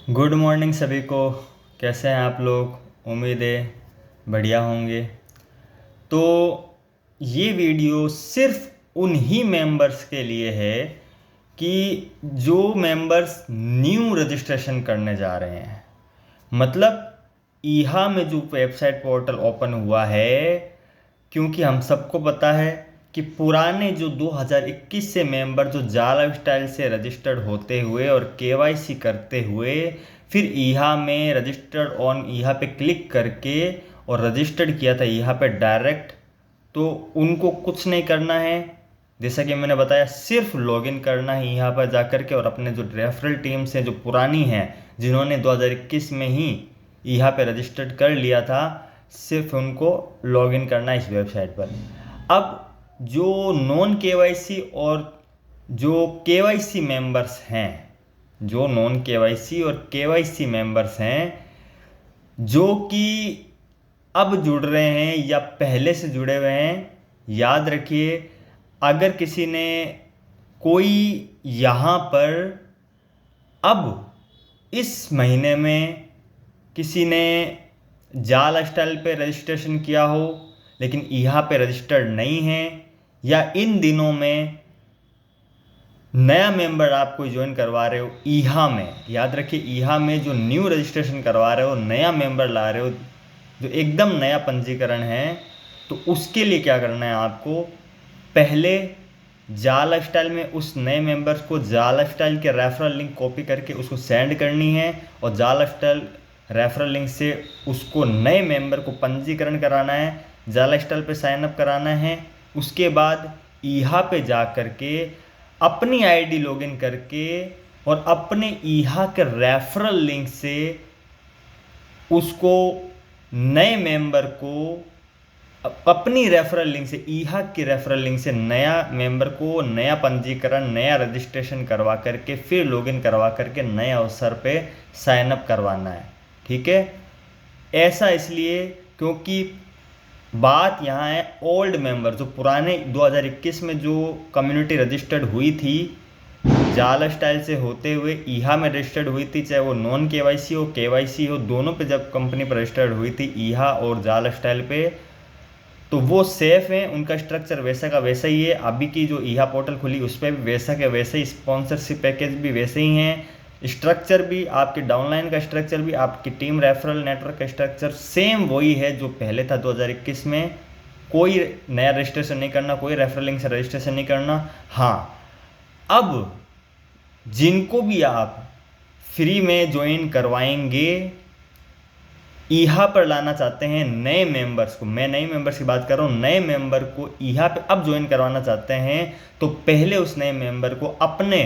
Good morning सभी को। कैसे हैं आप लोग? उम्मीद है बढ़िया होंगे। तो ये वीडियो सिर्फ उन्हीं मेंबर्स के लिए है कि जो मेंबर्स न्यू रजिस्ट्रेशन करने जा रहे हैं। मतलब ईहा में जो वेबसाइट पोर्टल ओपन हुआ है, क्योंकि हम सबको पता है कि पुराने जो 2021 से मेंबर जो जाल स्टाइल से रजिस्टर्ड होते हुए और केवाईसी करते हुए फिर ईहा में रजिस्टर्ड ऑन ईहा पे क्लिक करके और रजिस्टर्ड किया था ईहा पे डायरेक्ट, तो उनको कुछ नहीं करना है। जैसा कि मैंने बताया, सिर्फ लॉगिन करना है यहाँ पर जाकर के और अपने जो रेफरल टीम्स हैं जो पुरानी हैं, जिन्होंने 2021 में ही यहाँ पे रजिस्टर्ड कर लिया था, सिर्फ उनको लॉगिन करना है इस वेबसाइट पर। अब जो नॉन केवाईसी और जो केवाईसी मेंबर्स हैं, जो नॉन केवाईसी और केवाईसी मेंबर्स हैं जो कि अब जुड़ रहे हैं या पहले से जुड़े हुए हैं, याद रखिए, अगर किसी ने कोई यहाँ पर अब इस महीने में किसी ने जाल स्टाइल पे रजिस्ट्रेशन किया हो लेकिन यहाँ पे रजिस्टर्ड नहीं है, या इन दिनों में नया मेंबर आप कोई ज्वाइन करवा रहे हो ईहा में, याद रखिए ईहा में जो न्यू रजिस्ट्रेशन करवा रहे हो, नया मेंबर ला रहे हो जो एकदम नया पंजीकरण है, तो उसके लिए क्या करना है आपको? पहले जाल स्टाइल में उस नए मेंबर्स को जाल स्टाइल के रेफरल लिंक कॉपी करके उसको सेंड करनी है और जाल स्टाइल रेफरल लिंक से उसको नए मेंबर को पंजीकरण कराना है, जाल स्टाइल पे साइन अप कराना है। उसके बाद ईहा पे जा करके अपनी आईडी लॉगिन करके और अपने ईहा के रेफरल लिंक से उसको नए मेंबर को अपनी रेफरल लिंक से, ईहा की रेफरल लिंक से नया मेंबर को नया पंजीकरण, नया रजिस्ट्रेशन करवा करके फिर लॉगिन करवा करके नए अवसर पे साइन अप करवाना है। ठीक है? ऐसा इसलिए क्योंकि बात यहाँ है ओल्ड मेंबर, जो पुराने 2021 में जो कम्युनिटी रजिस्टर्ड हुई थी जाल स्टाइल से होते हुए ईहा में रजिस्टर्ड हुई थी, चाहे वो नॉन केवाईसी हो केवाईसी हो, दोनों पे जब कंपनी पर रजिस्टर्ड हुई थी ईहा और जाल स्टाइल पे, तो वो सेफ हैं, उनका स्ट्रक्चर वैसा का वैसा ही है। अभी की जो ईहा पोर्टल खुली उस पर भी वैसा के वैसे ही, स्पॉन्सरशिप पैकेज भी वैसे ही हैं, स्ट्रक्चर भी, आपके डाउनलाइन का स्ट्रक्चर भी, आपकी टीम रेफरल नेटवर्क का स्ट्रक्चर सेम वही है जो पहले था 2021 में। कोई नया रजिस्ट्रेशन नहीं करना, कोई रेफरल लिंक से रजिस्ट्रेशन नहीं करना। हाँ, अब जिनको भी आप फ्री में ज्वाइन करवाएंगे, ईहा पर लाना चाहते हैं नए मेंबर्स को, मैं नए मेंबर्स की बात कर रहा हूँ, नए मेंबर को ईहा पे अब ज्वाइन करवाना चाहते हैं, तो पहले उस नए मेंबर को अपने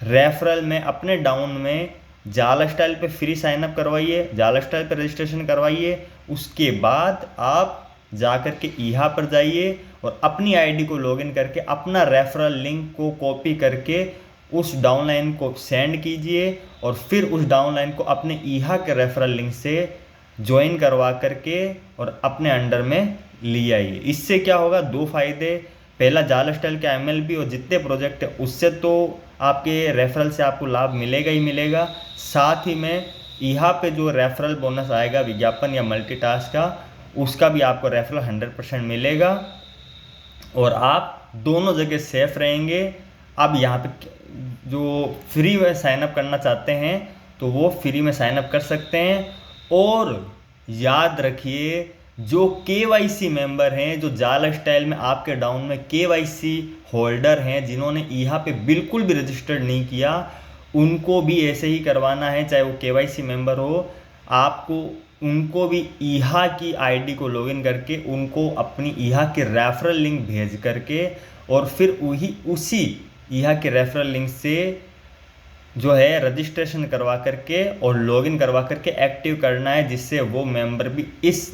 रेफरल में, अपने डाउन में जाल स्टाइल पे फ्री साइन अप करवाइए, जाल स्टाइल पे रजिस्ट्रेशन करवाइए। उसके बाद आप जा कर के ईहा पर जाइए और अपनी आईडी को लॉगिन करके अपना रेफरल लिंक को कॉपी करके उस डाउनलाइन को सेंड कीजिए और फिर उस डाउनलाइन को अपने ईहा के रेफरल लिंक से ज्वाइन करवा करके और अपने अंडर में ले आइए। इससे क्या होगा? दो फायदे। पहला, जाल स्टाइल के एमएलबी और जितने प्रोजेक्ट है उससे तो आपके रेफरल से आपको लाभ मिलेगा ही मिलेगा, साथ ही में ईहा पे जो रेफरल बोनस आएगा विज्ञापन या मल्टीटास्क का, उसका भी आपको रेफरल 100% मिलेगा और आप दोनों जगह सेफ रहेंगे। अब यहाँ पे जो फ्री में साइनअप करना चाहते हैं तो वो फ्री में साइनअप कर सकते हैं। और याद रखिए, जो केवाईसी मेंबर हैं, जो जाल स्टाइल में आपके डाउन में केवाईसी होल्डर हैं, जिन्होंने यहाँ पे बिल्कुल भी रजिस्टर्ड नहीं किया, उनको भी ऐसे ही करवाना है, चाहे वो केवाईसी मेंबर हो। आपको उनको भी ईहा की आईडी को लॉगिन करके उनको अपनी ईहा के रेफरल लिंक भेज करके और फिर वही उसी ईहा के रेफरल लिंक से जो है रजिस्ट्रेशन करवा करके और लॉगिन करवा करके एक्टिव करना है, जिससे वो मेंबर भी इस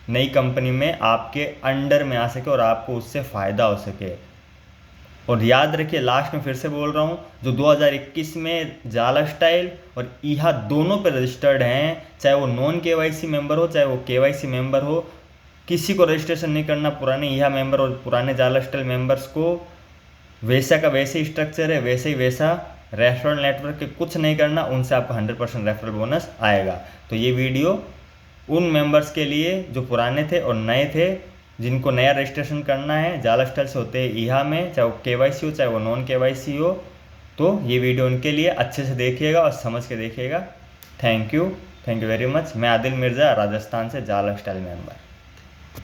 नई कंपनी में आपके अंडर में आ सके और आपको उससे फ़ायदा हो सके। और याद रखिए, लास्ट में फिर से बोल रहा हूँ, जो 2021 में जाल स्टाइल और ईहा दोनों पे रजिस्टर्ड हैं, चाहे वो नॉन केवाईसी मेंबर हो चाहे वो केवाईसी मेंबर हो, किसी को रजिस्ट्रेशन नहीं करना। पुराने ईहा मेंबर और पुराने जाल स्टाइल मेंबर्स को वैसा का वैसे ही स्ट्रक्चर है, वैसे ही वैसा रेफरल नेटवर्क के कुछ नहीं करना, उनसे आपको 100% रेफरल बोनस आएगा। तो ये वीडियो उन मेंबर्स के लिए जो पुराने थे और नए थे, जिनको नया रजिस्ट्रेशन करना है जाला स्टाइल से होते हैं ईहा में, चाहे वो KYC हो चाहे वो नॉन KYC हो, तो ये वीडियो उनके लिए अच्छे से देखिएगा और समझ के देखिएगा। Thank you very much. मैं आदिल मिर्ज़ा, राजस्थान से, जाला स्टाइल मेंबर।